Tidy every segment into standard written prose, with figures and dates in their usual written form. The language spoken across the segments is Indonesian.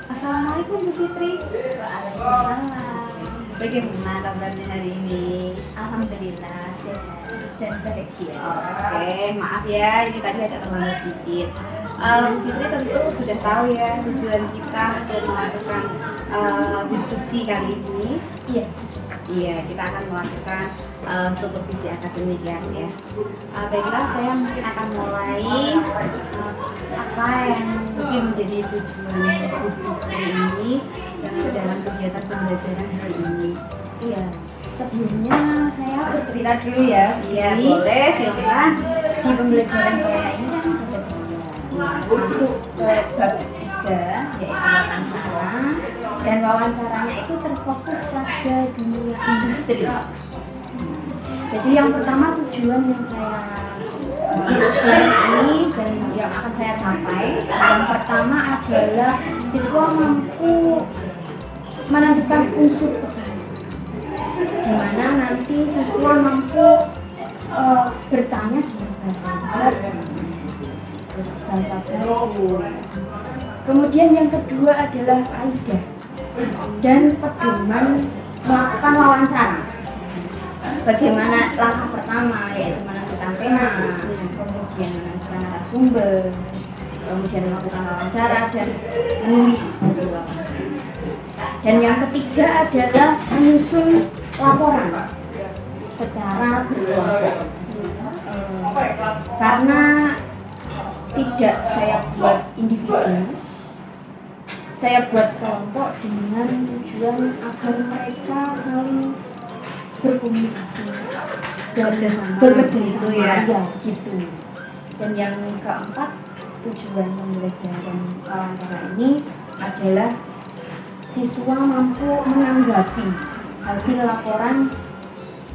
Assalamualaikum Bu Fitri. Waalaikumsalam. Bagaimana kabarnya hari ini? Alhamdulillah sehat dan bahagia. Oke, maaf ya, ini tadi agak terlambat sedikit. Bu Fitri tentu sudah tahu ya tujuan kita untuk melakukan diskusi kali ini. Iya. Iya, kita akan melakukan supervisi akademik ya. Baiklah, saya mungkin akan mulai apa yang mungkin menjadi tujuan Bu Fitri ini dalam kegiatan pembelajaran hari ini. Iya. Sebelumnya saya bercerita dulu ya. Iya, Jadi, boleh, silakan. di pembelajaran Korea ini kan bahasa Jawa. Masuk ke bab 3 yaitu wawancara. Dan wawancaranya itu terfokus pada dunia industri. Jadi yang pertama tujuan yang saya tulis ini dan yang akan saya capai, yang pertama adalah siswa mampu menentukan unsur kebahasaan, di mana nanti siswa mampu bertanya dengan bahasa Arab, terus bahasa baku. Kemudian yang kedua adalah kaidah dan pedoman melakukan wawancara. Bagaimana langkah pertama yaitu menentukan tema, kemudian menentukan narasumber, kemudian melakukan wawancara dan menulis hasil wawancara. Dan yang ketiga adalah menyusun laporan secara berkelompok. Karena tidak saya buat individu, saya buat kelompok dengan tujuan agar mereka saling berkomunikasi dan bekerja sama ya gitu. Dan yang keempat, tujuan pembelajaran wawancara ini adalah siswa mampu menanggapi hasil laporan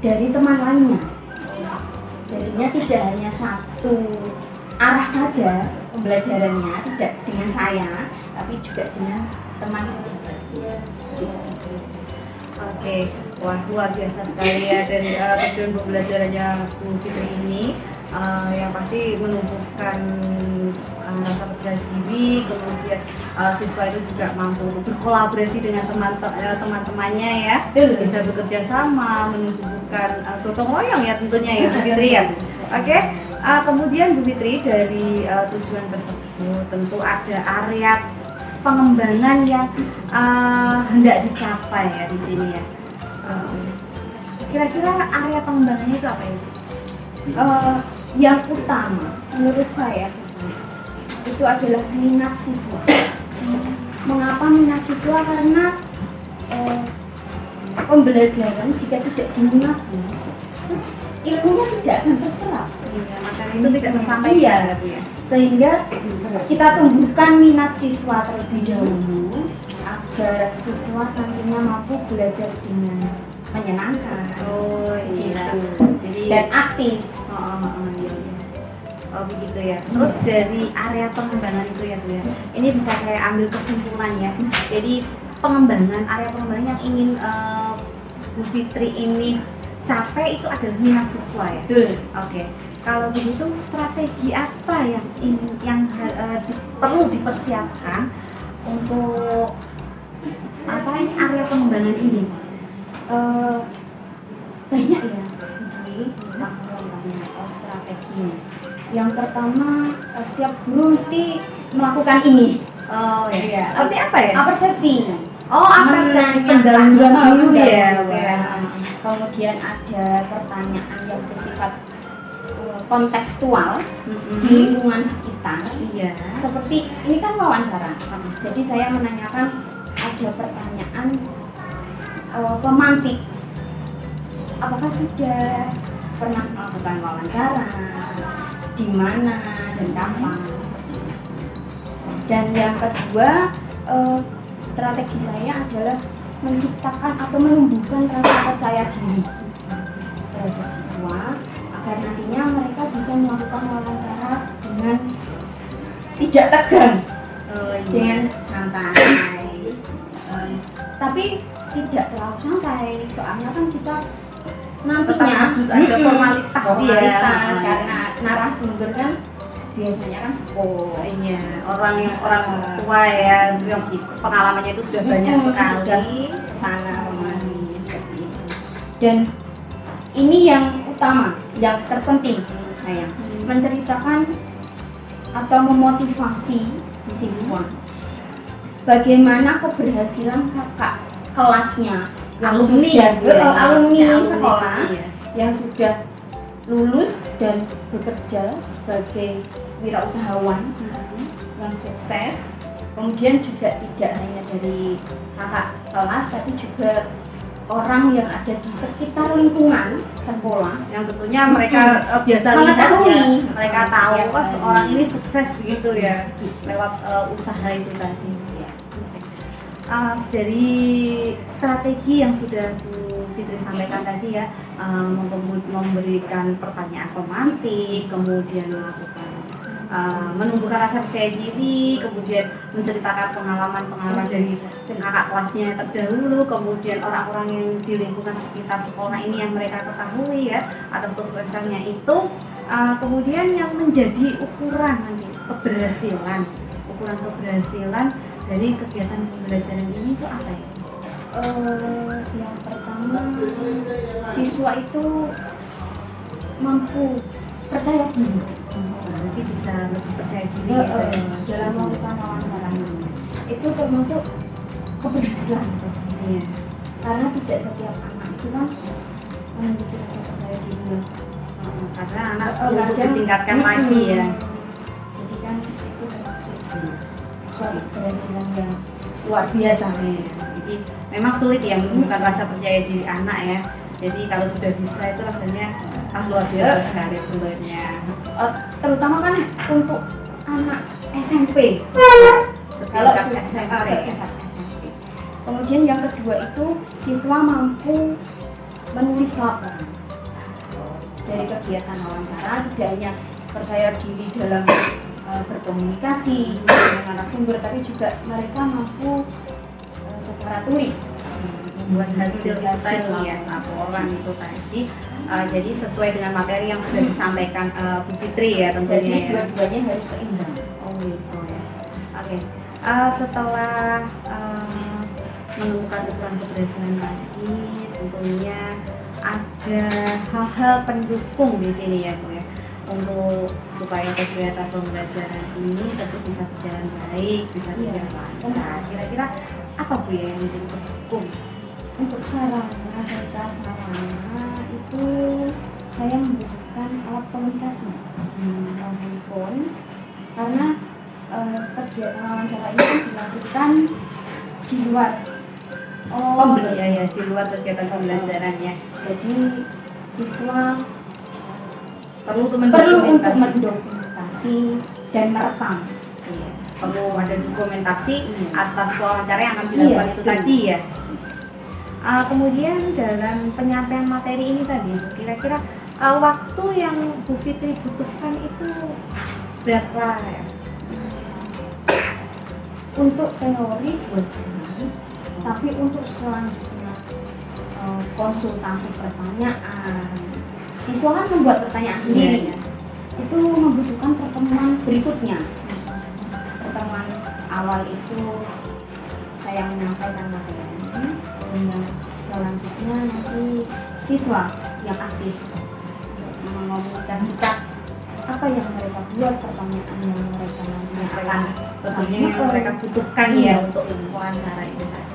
dari teman lainnya. Jadinya tidak hanya satu arah saja pembelajarannya, tidak dengan saya, tapi juga dengan teman sejajar. Oke, wah luar biasa sekali ya dari tujuan pembelajarannya Bu Fitri ini yang pasti menumbuhkan rasa percaya diri, kemudian siswa itu juga mampu berkolaborasi dengan teman-temannya ya, bisa bekerja sama, menumbuhkan gotong royong ya tentunya ya Bu Fitri ya. Oke, kemudian Bu Fitri dari tujuan tersebut tentu ada area pengembangan yang hendak dicapai ya di sini ya. Kira-kira area pengembangannya itu apa ya? Yang utama menurut saya itu adalah minat siswa. Mengapa minat siswa? Karena pembelajaran jika tidak diminati, ilmunya tidak akan terserap. Ya, maka itu tidak tersampaikan ya, Bu ya. Sehingga kita tumbuhkan minat siswa terlebih dahulu agar siswa nantinya mampu belajar dengan menyenangkan. Oh iya. Jadi dan aktif. Iya. Oh begitu ya. Terus dari area pengembangan itu ya Bu ya. Ini bisa saya ambil kesimpulan ya. Jadi area pengembangan yang ingin Bu Fitri ini capai itu adalah minat siswa ya. Betul. Oke. Kalau begitu strategi apa yang perlu dipersiapkan untuk area pengembangan ini? Banyak ya. Jadi strateginya. Yang pertama, setiap guru mesti melakukan ini. Oh iya. Seperti apa ya? Persepsi. Persepsi pendahuluan dulu ya. Kemudian ada pertanyaan yang bersifat kontekstual di lingkungan sekitar. Iya. Seperti ini kan wawancara. Jadi saya menanyakan ada pertanyaan pemantik. Apakah sudah pernah melakukan wawancara? Di mana dan kapan? Seperti itu. Dan yang kedua, strategi saya adalah menciptakan atau menumbuhkan rasa percaya diri terhadap siswa agar nantinya mereka bisa melakukan wawancara dengan tidak tegang, dengan santai, tapi tidak terlalu santai. Soalnya kan kita nantinya harus ada formalitas dia karena narasumber kan biasanya kan sekolah. Iya, orang tua ya, yang pengalamannya itu sudah banyak sekali. Sudah kesana kemari seperti itu. Dan ini yang utama, yang terpenting menurut saya, menceritakan atau memotivasi siswa bagaimana keberhasilan kakak kelasnya yang Alumni sudah, ya, Bu, ya? alumni Alumni sekolah sini ya. yang sudah lulus dan bekerja sebagai wirausahawan yang sukses. Kemudian juga tidak hanya dari kakak kelas tapi juga orang yang ada di sekitar lingkungan sekolah yang tentunya mereka biasa lihat mengetahui. ya, mereka tahu Ya, wah orang ini sukses begitu ya lewat usaha itu tadi. Dari strategi yang sudah Bu Fitri sampaikan tadi ya, memberikan pertanyaan pemantik, kemudian melakukan menumbuhkan rasa percaya diri, kemudian menceritakan pengalaman-pengalaman dari kakak kelasnya terdahulu, kemudian orang-orang yang di lingkungan sekitar sekolah ini yang mereka ketahui ya atas kesuksesannya itu, kemudian yang menjadi ukuran nanti ukuran keberhasilan dari kegiatan pembelajaran ini itu apa ya? Yang pertama, siswa itu mampu percaya diri. Nanti bisa lebih percaya diri Dalam melakukan wawancara ini. Itu termasuk keberhasilan. Iya. Karena tidak setiap anak itu kan memiliki rasa percaya diri. Karena anak Kadang- untuk ditingkatkan lagi ya. Jadi kan itu termasuk suatu keberhasilan yang luar biasa. Jadi memang sulit ya menumbuhkan rasa percaya diri anak ya. Jadi kalau sudah bisa itu rasanya luar biasa sekali tentunya. Terutama kan untuk anak SMP. Setingkat SMP. Setingkat SMP. Kemudian yang kedua itu siswa mampu menulis laporan dari kegiatan wawancara, tidak hanya percaya diri dalam berkomunikasi dengan narasumber, tapi juga mereka mampu secara tulis Membuat hasil itu tadi ya, laporan itu tadi. Jadi sesuai dengan materi yang sudah disampaikan Bu Fitri ya tentunya. Jadi ya. dua-duanya harus seimbang. Oh gitu ya. Oke. Setelah menemukan ukuran keberhasilan tadi, tentunya ada hal-hal pendukung di sini ya Bu ya, untuk supaya kegiatan pembelajaran ini tentu bisa berjalan baik, bisa berjalan lancar. Kira-kira apa Bu ya yang menjadi pendukung? Untuk sarana dan prasarana itu saya membutuhkan alat komunikasi, handphone, karena kegiatan wawancara ini dilakukan di luar. Oh iya ya, di luar kegiatan pembelajaran ya. Jadi siswa Perlu untuk perlu untuk mendokumentasi. mendokumentasi dan merekam. Iya, perlu ada dokumentasi Iya. atas wawancara yang akan dilakukan Iya, itu betul. tadi ya. Kemudian dalam penyampaian materi ini tadi, kira-kira waktu yang Bu Fitri butuhkan itu berapa ya? Untuk teori 2 jam, tapi untuk selanjutnya konsultasi pertanyaan, siswa kan membuat pertanyaan sendiri Iya. itu membutuhkan pertemuan berikutnya. Pertemuan awal itu saya menyampaikan materi, dan selanjutnya nanti siswa yang aktif mengomunikasikan apa yang mereka buat, pertanyaan yang mereka nantinya akan Tentunya yang mereka butuhkan Iya. ya untuk wawancara itu tadi.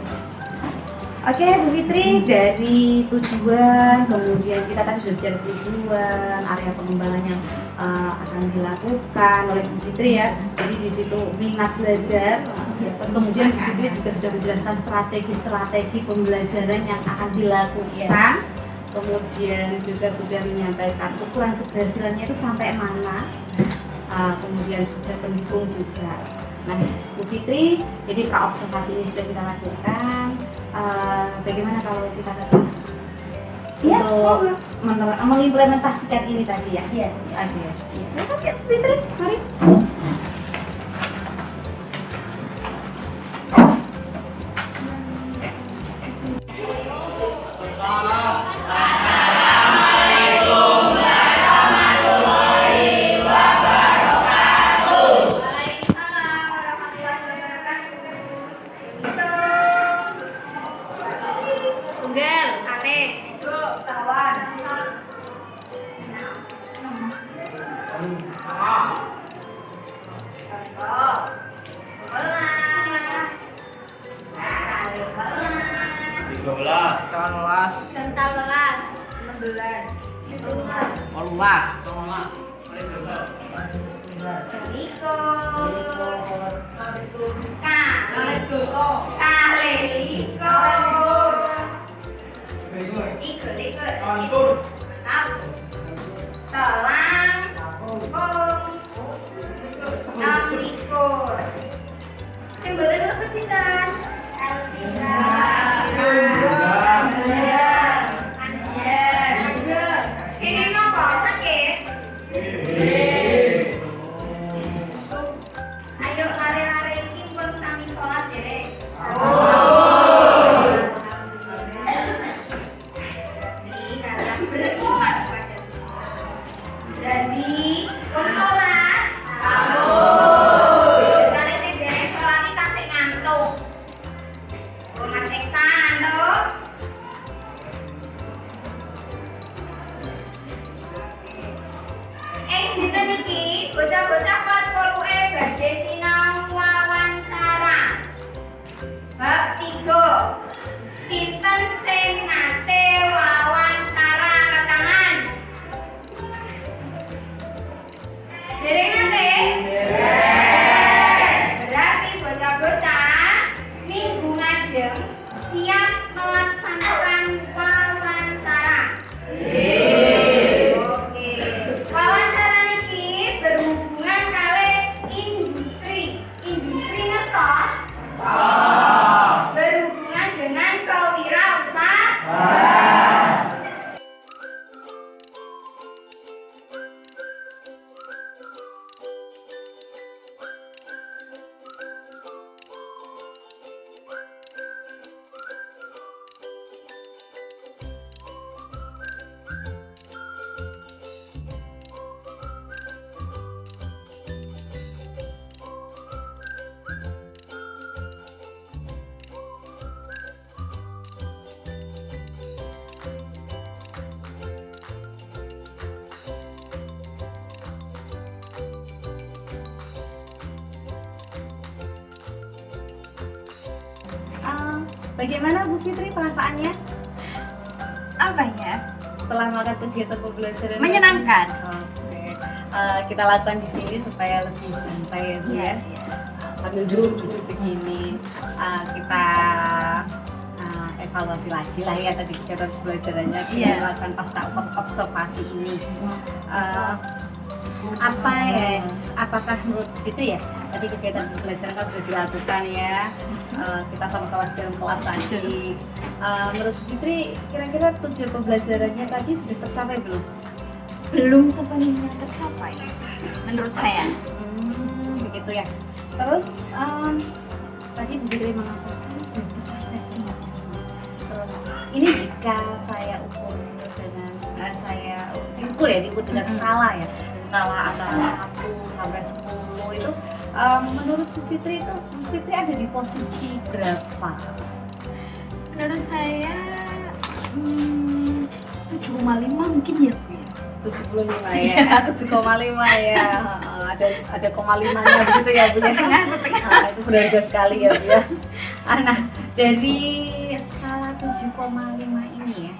Oke Bu Fitri, dari tujuan, kemudian kita tadi sudah bicara tujuan, area pengembangan yang akan dilakukan oleh Bu Fitri ya. Jadi di situ minat belajar, terus kemudian Bu Fitri juga sudah menjelaskan strategi pembelajaran yang akan dilakukan. Kemudian juga sudah menyampaikan ukuran keberhasilannya itu sampai mana. Kemudian juga pendukung juga. Nah, Bu Fitri, jadi pra-observasi ini sudah kita lakukan. Bagaimana kalau kita terus Iya, untuk mengimplementasikan ini tadi ya? Iya. Oke. Silakan ya, Bu Fitri, mari. Gangsal welas. 16. Ini nopo sakit? Ayo lari-lari iki pun sami sholat dere. Jadi, pun sholat. Biasanya nih dere sholat ini kasih ngantuk. Mas Eksan tuh. Dina niki bocah-bocah kelas 10E badhe sinau wawancara. Bab 3. Sinten sing nate wawancara tangan? Dereng nate? Berarti bocah-bocah minggu ngajeng siap melaksanakan wawancara. Oke. Wawancara niki berhubungan kali industri. Industri ngertos? Berhubungan dengan kewirausahaan. Bagaimana Bu Fitri perasaannya Apa ya? setelah melakukan kegiatan pembelajaran? Menyenangkan. Oke. Kita lakukan di sini supaya lebih santai ya Bu ya. Sambil duduk-duduk begini, kita evaluasi lagi lah ya tadi kegiatan pembelajarannya. Kita lakukan pasca observasi ini. Apakah menurut itu ya tadi kegiatan pembelajaran kan sudah dilakukan ya, kita sama-sama di dalam kelas tadi. Menurut Fitri kira-kira tujuan pembelajarannya tadi sudah tercapai belum? Belum sepenuhnya tercapai menurut saya. Begitu ya. Terus tadi Bu Fitri mengatakan terus terus ini jika saya ukur dengan diukur dengan skala ya, skala antara 1 sampai 10 itu menurut Bu Fitri itu Bu Fitri ada di posisi berapa? Menurut saya 7,5 mungkin ya Bu ya. 75 ya, 7,5 ya. Ada koma 5-nya begitu ya Bu ya. Setengah. Itu berharga sekali ya Bu ya. Nah, dari skala 7,5 ini ya,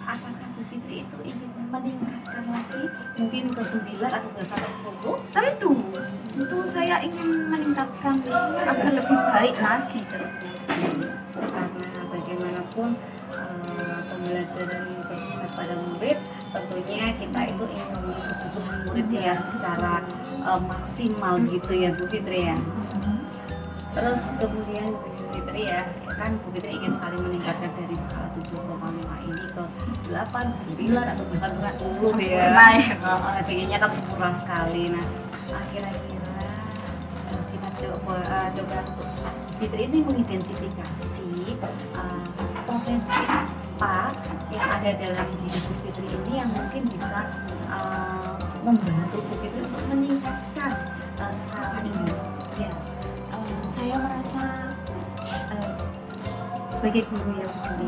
apakah Bu Fitri itu ingin meningkatkan lagi mungkin ke 9 atau bahkan 10? Tentu saya ingin meningkatkan agar lebih baik lagi ceritanya. Karena bagaimanapun pembelajaran berpusat pada murid, tentunya kita itu ingin memenuhi kebutuhan murid ya secara maksimal gitu ya Bu Fitri ya. Terus kemudian Bu Fitri ya kan Bu Fitri ingin sekali meningkatkan dari skala 7,5 ini ke 8, ke 9 atau bahkan ke 10 ya. Pengennya kan sempurna sekali. Nah, kira-kira kita coba untuk Fitri ini mengidentifikasi potensi apa yang ada dalam diri Bu Fitri ini yang mungkin bisa membantu Bu Fitri untuk meningkatkan skala ini. Ya, saya merasa sebagai guru ya Bu,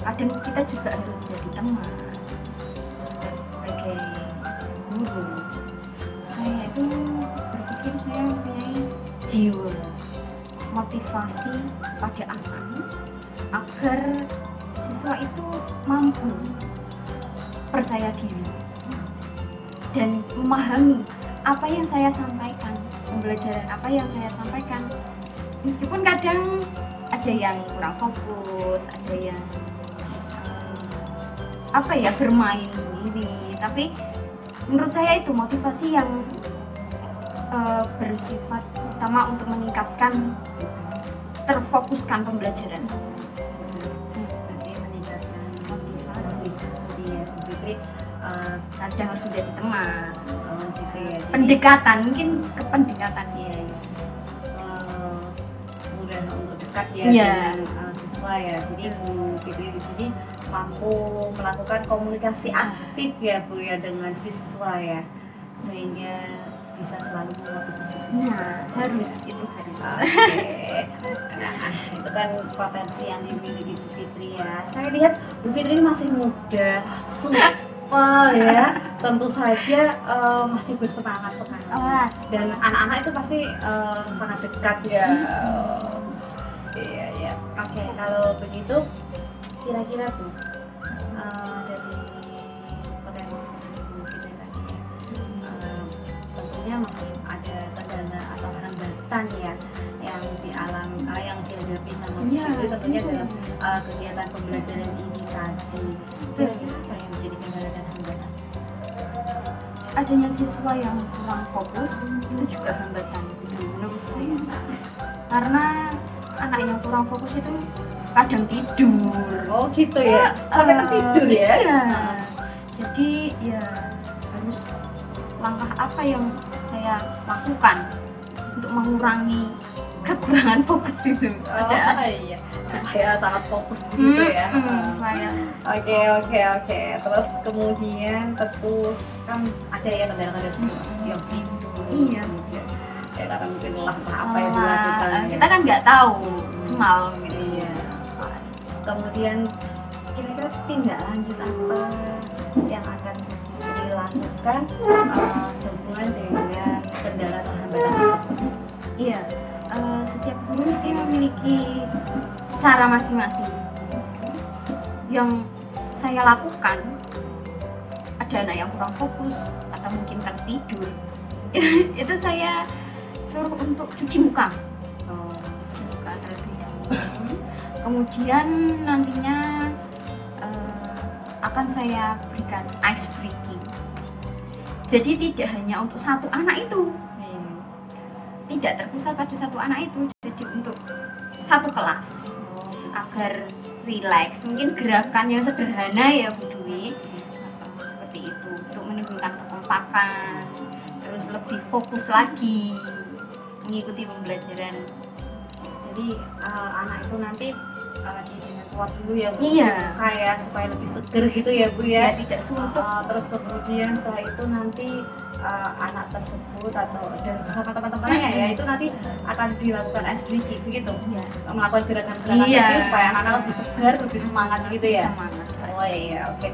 kadang kita juga harus menjadi teman. Sebagai guru, saya itu berpikir saya mempunyai jiwa motivasi pada anak agar siswa itu mampu percaya diri dan memahami apa yang saya sampaikan, pembelajaran apa yang saya sampaikan. Meskipun kadang ada yang kurang fokus, ada yang bermain sendiri, tapi menurut saya itu motivasi yang bersifat utama untuk meningkatkan terfokuskan pembelajaran. Berarti meningkatkan motivasi ya Bu Fitri, Kadang harus menjadi teman, gitu ya. Jadi, pendekatan, mungkin ke pendekatan iya, iya. Mudah untuk dekat ya Iya. dengan siswa ya. Jadi Bu Fitri di sini mampu melakukan komunikasi aktif ya Bu ya dengan siswa ya, sehingga bisa selalu memotivasi siswa. Nah, harus. Oke. Nah, itu kan potensi yang dimiliki Bu Fitri ya. Saya lihat Bu Fitri ini masih muda, supel ya. Tentu saja masih bersemangat sekali. Dan anak-anak itu pasti sangat dekat ya. Iya, iya. Oke, kalau begitu kira-kira Bu, dari potensi Bu Fitri tadi ya, tentunya masih ada kendala atau hambatan ya yang yang dihadapi sama Bu Iya, Fitri tentunya betul. dalam kegiatan pembelajaran ini tadi. Kira-kira apa yang menjadi kendala dan hambatan? Adanya siswa yang kurang fokus itu juga hambatan menurut saya. Karena anak yang kurang fokus itu kadang tidur. Oh gitu ya, sampai tertidur ya? Iya. Jadi ya harus langkah apa yang saya lakukan untuk mengurangi kekurangan fokus itu. Oh iya, supaya sangat fokus gitu ya. Supaya Oke. Terus kemudian tentu kan ada ya kendala-kendala seperti yang tidur. Iya. Kemudian ya karena mungkin lelah entah apa yang dilakukan. Ya. kita kan nggak tahu semalam gitu. Iya. Kemudian kira-kira tindak lanjut apa yang akan dilakukan sehubungan dengan kendala atau hambatan tersebut? Iya, setiap guru mesti memiliki cara masing-masing. Yang saya lakukan, ada anak yang kurang fokus atau mungkin tertidur, itu saya suruh untuk cuci muka. Cuci muka terlebih dahulu. Kemudian nantinya akan saya berikan ice breaking. Jadi tidak hanya untuk satu anak itu, tidak terpusat pada satu anak itu, jadi untuk satu kelas agar rileks. Mungkin gerakan yang sederhana ya Bu Dwi, seperti itu untuk menimbulkan kekompakan, terus lebih fokus lagi mengikuti pembelajaran. Jadi anak itu nanti diizinkan keluar dulu ya Bu, Iya. kayak supaya lebih seger gitu ya Bu ya. Ya, tidak suntuk. Terus kemudian setelah itu nanti anak tersebut atau dan bersama teman-temannya ya itu nanti akan dilakukan ice breaking begitu. Iya. Melakukan gerakan-gerakan Iya. kecil supaya anak-anak lebih segar, lebih semangat gitu ya. Semangat. Oh iya, oke.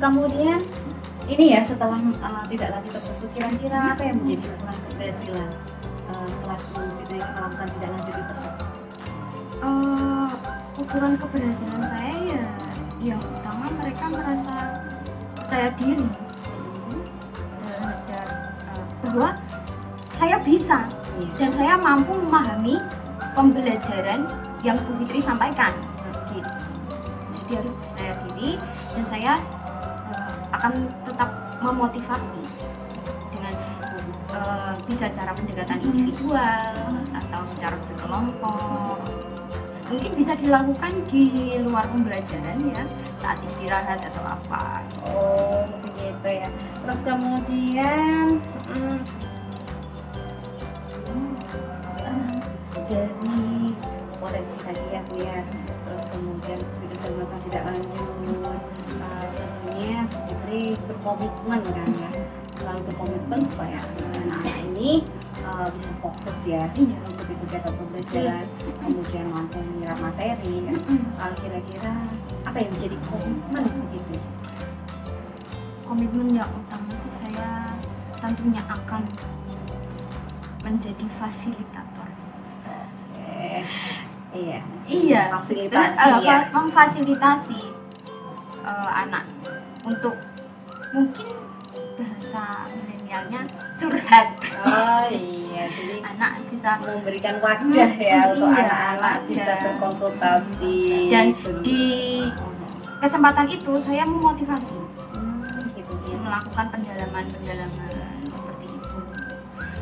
Kemudian ini ya setelah tidak lanjut tersebut kira-kira apa yang menjadi ukuran keberhasilan setelah Bu Fitri melakukan tidak lanjut tersebut? Ukuran keberhasilan saya ya yang utama mereka merasa percaya diri terhadap bahwa saya bisa Iya. dan saya mampu memahami pembelajaran yang Bu Fitri sampaikan gitu. Jadi harus percaya diri dan saya akan tetap memotivasi dengan bisa cara pendekatan individual atau secara berkelompok. Mungkin bisa dilakukan di luar pembelajaran ya, saat istirahat atau apa. Oh begitu ya. Terus kemudian dari potensi tadi ya Bu ya. Terus kemudian begitu saya melakukan tidak lanjut, tentunya Bu Fitri berkomitmen kan ya, selalu berkomitmen supaya anak-anak ini bisa fokus ya untuk kegiatan pembelajaran, kemudian mampu menyerap materi ya. Kira-kira apa yang menjadi komitmen begitu? Komitmen yang utama sih saya tentunya akan menjadi fasilitator. Iya. Iya, Fasilitasi ya. memfasilitasi anak untuk mungkin bahasa milenialnya curhat. Oh iya, jadi Anak bisa memberikan wadah ya untuk iya, anak-anak bisa wadah. berkonsultasi Dan gitu. di kesempatan itu saya memotivasi Gitu ya. melakukan pendalaman seperti itu.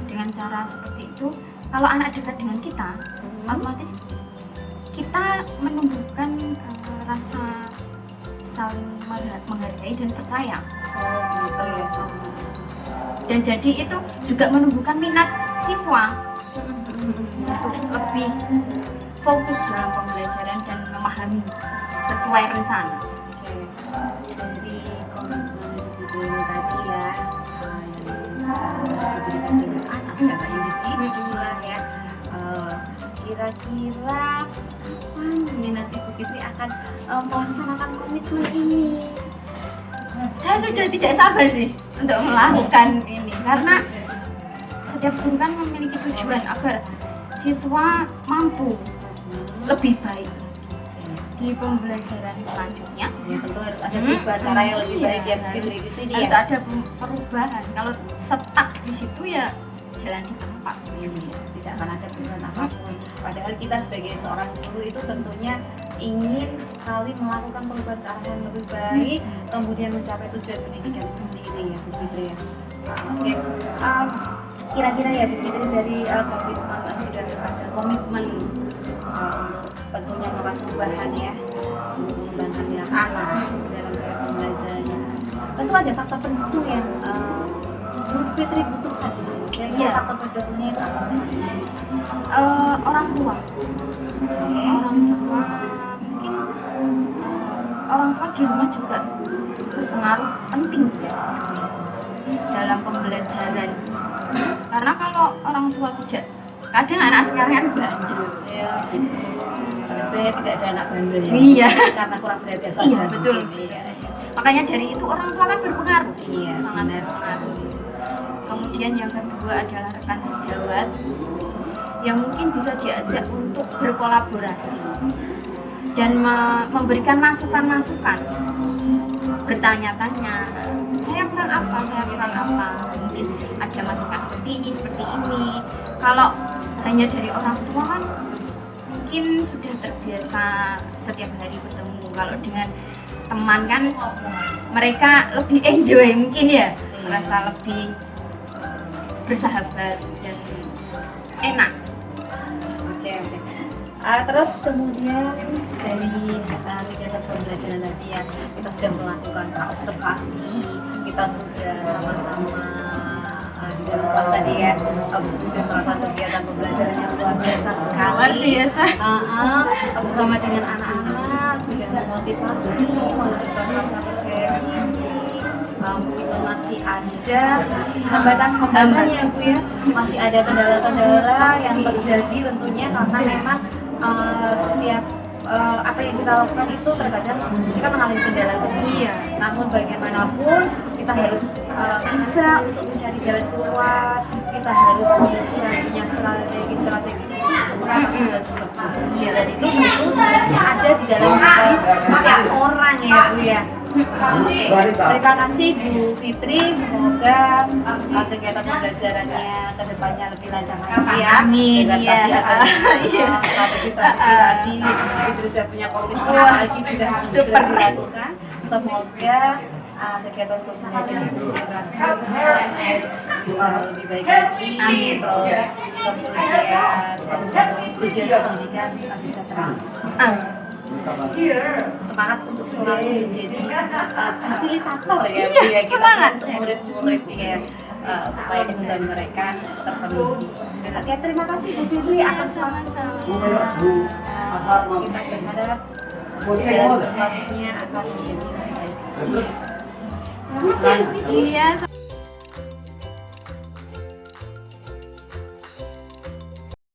Dengan cara seperti itu, kalau anak dekat dengan kita, otomatis kita menumbuhkan rasa saling menghargai dan percaya. Oh gitu ya. Dan jadi itu juga menumbuhkan minat siswa untuk lebih fokus dalam pembelajaran dan memahami sesuai rencana. Oke. Jadi komitmen ibu tadi ya, yang harus diberikan dengan anak secara individu lah ya. Kira-kira kapan ini nanti Bu Fitri akan melaksanakan komitmen ini? Saya sudah tidak sabar sih untuk melakukan ini karena setiap guru kan memiliki tujuan agar siswa mampu lebih baik di pembelajaran selanjutnya. Ya tentu harus ada perubahan cara yang lebih baik ya Bu Fitri di sini harus ya. ada perubahan. Kalau stuck di situ ya jalan di tempat. Tidak akan ada perubahan apapun. Padahal kita sebagai seorang guru itu tentunya ingin sekali melakukan perubahan ke arah yang lebih baik, kemudian mencapai tujuan pendidikan itu sendiri ya Bu Fitri ya. Oke. Kira-kira ya Bu Fitri dari komitmen sudah ada komitmen untuk tentunya melakukan perubahan ya, untuk mengembangkan minat anak dalam gaya pembelajarannya. Tentu ada faktor pendukung yang Bu Fitri butuhkan di sini. Kira-kira faktor pendukungnya itu apa saja? Orang tua mungkin orang tua di rumah juga berpengaruh penting dalam pembelajaran, karena kalau orang tua tidak, kadang anak sekarang kan bandel Ya, tapi sebenarnya tidak ada anak bandel ya. Iya. Karena kurang belajar saja. Iya, betul. Iya. makanya dari itu orang tua kan berpengaruh, Iya, sangat benar. berpengaruh. Kemudian yang kedua adalah rekan sejawat yang mungkin bisa diajak untuk berkolaborasi dan memberikan masukan-masukan, bertanya-tanya, saya kurang apa, mungkin ada masukan seperti ini. Kalau hanya dari orang tua kan mungkin sudah terbiasa setiap hari bertemu. Kalau dengan teman kan mereka lebih enjoy mungkin ya, merasa lebih bersahabat dan enak. Oke. Terus kemudian dari kegiatan pembelajaran tadi ya, kita sudah melakukan observasi, kita sudah sama-sama di dalam kelas tadi ya, sudah melakukan kegiatan pembelajaran yang luar biasa sekali. Luar biasa. Bersama dengan anak-anak sudah memotivasi, memberikan rasa percaya diri. Meskipun masih ada hambatan-hambatan ya Bu ya, masih ada kendala-kendala yang terjadi tentunya karena memang setiap apa yang kita lakukan itu terkadang kita mengalami kendala tersebut. Iya. Namun bagaimanapun kita harus bisa untuk mencari jalan keluar, kita harus bisa punya strategi khusus untuk mengatasi hal tersebut. Iya, dan itu tentu sebenarnya ada di dalam setiap orang ya Bu ya. Terima kasih Bu Fitri, semoga kegiatan pembelajarannya ke depannya lebih lancar lagi ya. Amin. Dan Iya. tadi ada strategi-strategi tadi, Bu Fitri sudah punya komitmen lagi sudah mau segera dilakukan. Semoga kegiatan pembelajaran bisa lebih baik lagi. Terus kemudian tujuan pendidikan bisa tercapai. Semangat untuk selalu menjadi fasilitator ya Bu ya, kita semangat. untuk murid-murid ya, supaya kebutuhan mereka terpenuhi. Oke, terima kasih Bu Fitri atas Sama-sama. kita berharap segala sesuatunya akan menjadi lebih baik. Iya.